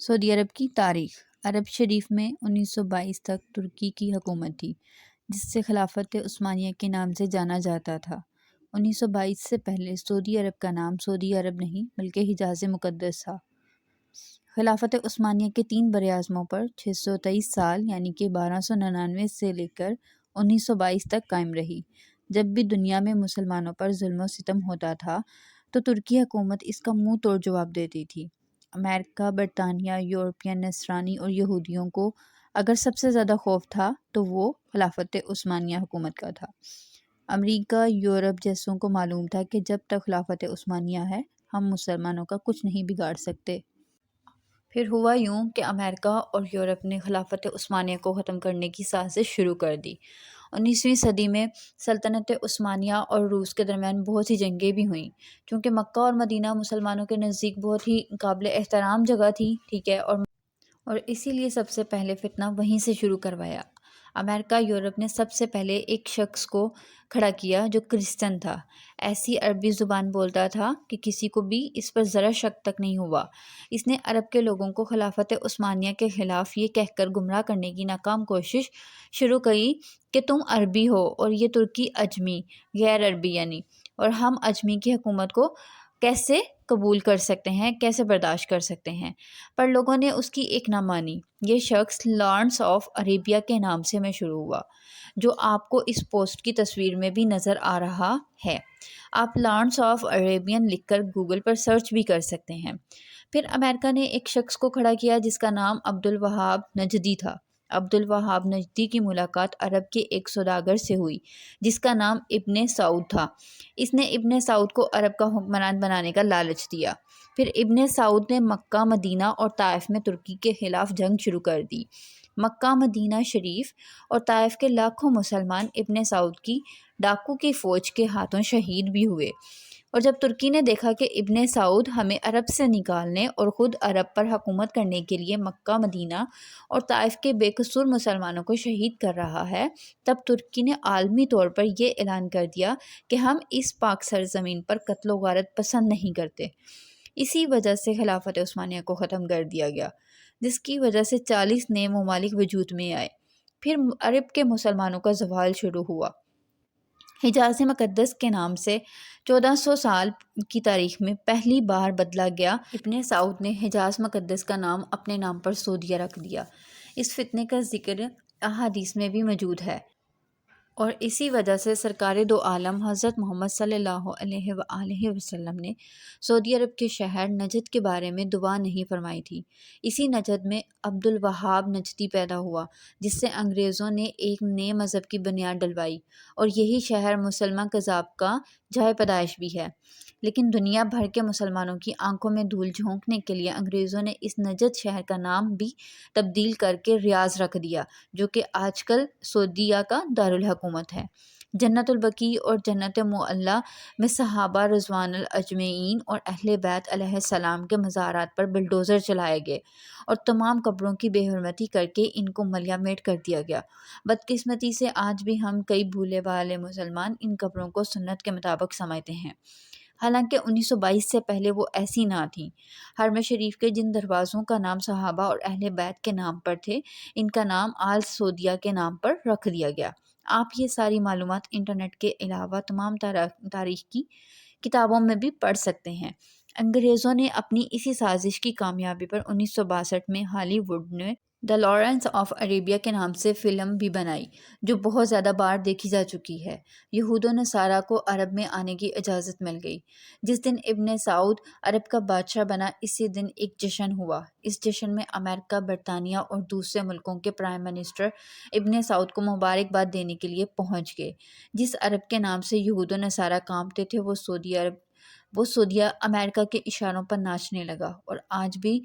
سعودی عرب کی تاریخ۔ عرب شریف میں 1922 تک ترکی کی حکومت تھی، جس سے خلافت عثمانیہ کے نام سے جانا جاتا تھا۔ 1922 سے پہلے سعودی عرب کا نام سعودی عرب نہیں بلکہ حجاز مقدس تھا۔ خلافت عثمانیہ کے 3 براعظموں پر 623 سال یعنی کہ 1299 سے لے کر 1922 تک قائم رہی۔ جب بھی دنیا میں مسلمانوں پر ظلم و ستم ہوتا تھا تو ترکی حکومت اس کا منہ توڑ جواب دیتی تھی۔ امریکہ، برطانیہ، یورپین، نصرانی اور یہودیوں کو اگر سب سے زیادہ خوف تھا تو وہ خلافت عثمانیہ حکومت کا تھا۔ امریکہ، یورپ جیسوں کو معلوم تھا کہ جب تک خلافت عثمانیہ ہے ہم مسلمانوں کا کچھ نہیں بگاڑ سکتے۔ پھر ہوا یوں کہ امریکہ اور یورپ نے خلافت عثمانیہ کو ختم کرنے کی سازش شروع کر دی۔ 19ویں صدی میں سلطنت عثمانیہ اور روس کے درمیان بہت سی جنگیں بھی ہوئیں، چونکہ مکہ اور مدینہ مسلمانوں کے نزدیک بہت ہی قابل احترام جگہ تھی، ٹھیک ہے، اور اسی لیے سب سے پہلے فتنہ وہیں سے شروع کروایا۔ امریکہ یورپ نے سب سے پہلے ایک شخص کو کھڑا کیا جو کرسچن تھا، ایسی عربی زبان بولتا تھا کہ کسی کو بھی اس پر ذرا شک تک نہیں ہوا۔ اس نے عرب کے لوگوں کو خلافت عثمانیہ کے خلاف یہ کہہ کر گمراہ کرنے کی ناکام کوشش شروع کی کہ تم عربی ہو اور یہ ترکی اجمی، غیر عربی یعنی، اور ہم اجمی کی حکومت کو کیسے قبول کر سکتے ہیں، کیسے برداشت کر سکتے ہیں۔ پر لوگوں نے اس کی ایک نہ مانی۔ یہ شخص لارنس آف عربیہ کے نام سے مشہور ہوا، جو آپ کو اس پوسٹ کی تصویر میں بھی نظر آ رہا ہے۔ آپ لارنس آف عربین لکھ کر گوگل پر سرچ بھی کر سکتے ہیں۔ پھر امریکہ نے ایک شخص کو کھڑا کیا جس کا نام عبدالوہاب نجدی تھا۔ عبدالوہاب نجدی کی ملاقات عرب کے ایک سوداگر سے ہوئی جس کا نام ابن سعود تھا۔ اس نے ابن سعود کو عرب کا حکمران بنانے کا لالچ دیا۔ پھر ابن سعود نے مکہ، مدینہ اور طائف میں ترکی کے خلاف جنگ شروع کر دی۔ مکہ، مدینہ شریف اور طائف کے لاکھوں مسلمان ابن سعود کی ڈاکو کی فوج کے ہاتھوں شہید بھی ہوئے۔ اور جب ترکی نے دیکھا کہ ابن سعود ہمیں عرب سے نکالنے اور خود عرب پر حکومت کرنے کے لیے مکہ، مدینہ اور طائف کے بے قصور مسلمانوں کو شہید کر رہا ہے، تب ترکی نے عالمی طور پر یہ اعلان کر دیا کہ ہم اس پاک سرزمین پر قتل و غارت پسند نہیں کرتے۔ اسی وجہ سے خلافت عثمانیہ کو ختم کر دیا گیا، جس کی وجہ سے 40 نئے ممالک وجود میں آئے۔ پھر عرب کے مسلمانوں کا زوال شروع ہوا۔ حجاز مقدس کے نام سے 1400 سال کی تاریخ میں پہلی بار بدلا گیا۔ ابن سعود نے حجاز مقدس کا نام اپنے نام پر سعودیہ رکھ دیا۔ اس فتنے کا ذکر احادیث میں بھی موجود ہے، اور اسی وجہ سے سرکار دو عالم حضرت محمد صلی اللہ علیہ وآلہ وسلم نے سعودی عرب کے شہر نجد کے بارے میں دعا نہیں فرمائی تھی۔ اسی نجد میں عبدالوہاب نجدی پیدا ہوا، جس سے انگریزوں نے ایک نئے مذہب کی بنیاد ڈلوائی، اور یہی شہر مسلمہ کذاب کا جائے پیدائش بھی ہے۔ لیکن دنیا بھر کے مسلمانوں کی آنکھوں میں دھول جھونکنے کے لیے انگریزوں نے اس نجد شہر کا نام بھی تبدیل کر کے ریاض رکھ دیا، جو کہ آج کل سعودیہ کا دارالحکومت ہے۔ جنت البقیع اور جنت معلیٰ میں صحابہ رضوان اجمعین اور اہل بیت علیہ السلام کے مزارات پر بلڈوزر چلائے گئے اور تمام قبروں کی بے حرمتی کر کے ان کو ملیہ میٹ کر دیا گیا۔ بدقسمتی سے آج بھی ہم کئی بھولے بھالے مسلمان ان قبروں کو سنت کے مطابق سمجھتے ہیں، حالانکہ 1922 سے پہلے وہ ایسی نہ تھیں۔ حرم شریف کے جن دروازوں کا نام صحابہ اور اہل بیت کے نام پر تھے، ان کا نام آل سعودیہ کے نام پر رکھ دیا گیا۔ آپ یہ ساری معلومات انٹرنیٹ کے علاوہ تمام تاریخ کی کتابوں میں بھی پڑھ سکتے ہیں۔ انگریزوں نے اپنی اسی سازش کی کامیابی پر 1962 میں ہالی ووڈ نے دی لارنس آف عربیہ کے نام سے فلم بھی بنائی، جو بہت زیادہ بار دیکھی جا چکی ہے۔ یہود و نصارہ کو عرب میں آنے کی اجازت مل گئی۔ جس دن ابن سعود عرب کا بادشاہ بنا، اسی دن ایک جشن ہوا۔ اس جشن میں امریکہ، برطانیہ اور دوسرے ملکوں کے پرائم منسٹر ابن سعود کو مبارکباد دینے کے لیے پہنچ گئے۔ جس عرب کے نام سے یہود و نصارہ کانپتے تھے وہ سعودیہ امریکہ کے اشاروں پر ناچنے لگا، اور آج بھی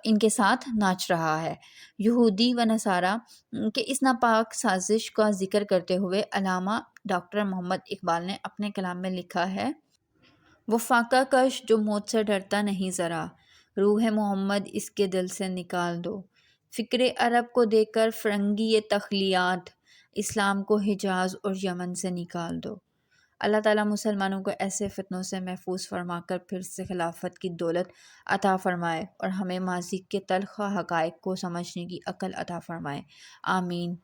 ان کے ساتھ ناچ رہا ہے۔ یہودی و نصارہ کے اس ناپاک سازش کا ذکر کرتے ہوئے علامہ ڈاکٹر محمد اقبال نے اپنے کلام میں لکھا ہے: وہ فاقہ کش جو موت سے ڈرتا نہیں ذرا، روح محمد اس کے دل سے نکال دو۔ فکر عرب کو دے کر فرنگی تخلیات، اسلام کو حجاز اور یمن سے نکال دو۔ اللہ تعالیٰ مسلمانوں کو ایسے فتنوں سے محفوظ فرما کر پھر سے خلافت کی دولت عطا فرمائے اور ہمیں ماضی کے تلخ حقائق کو سمجھنے کی عقل عطا فرمائے، آمین۔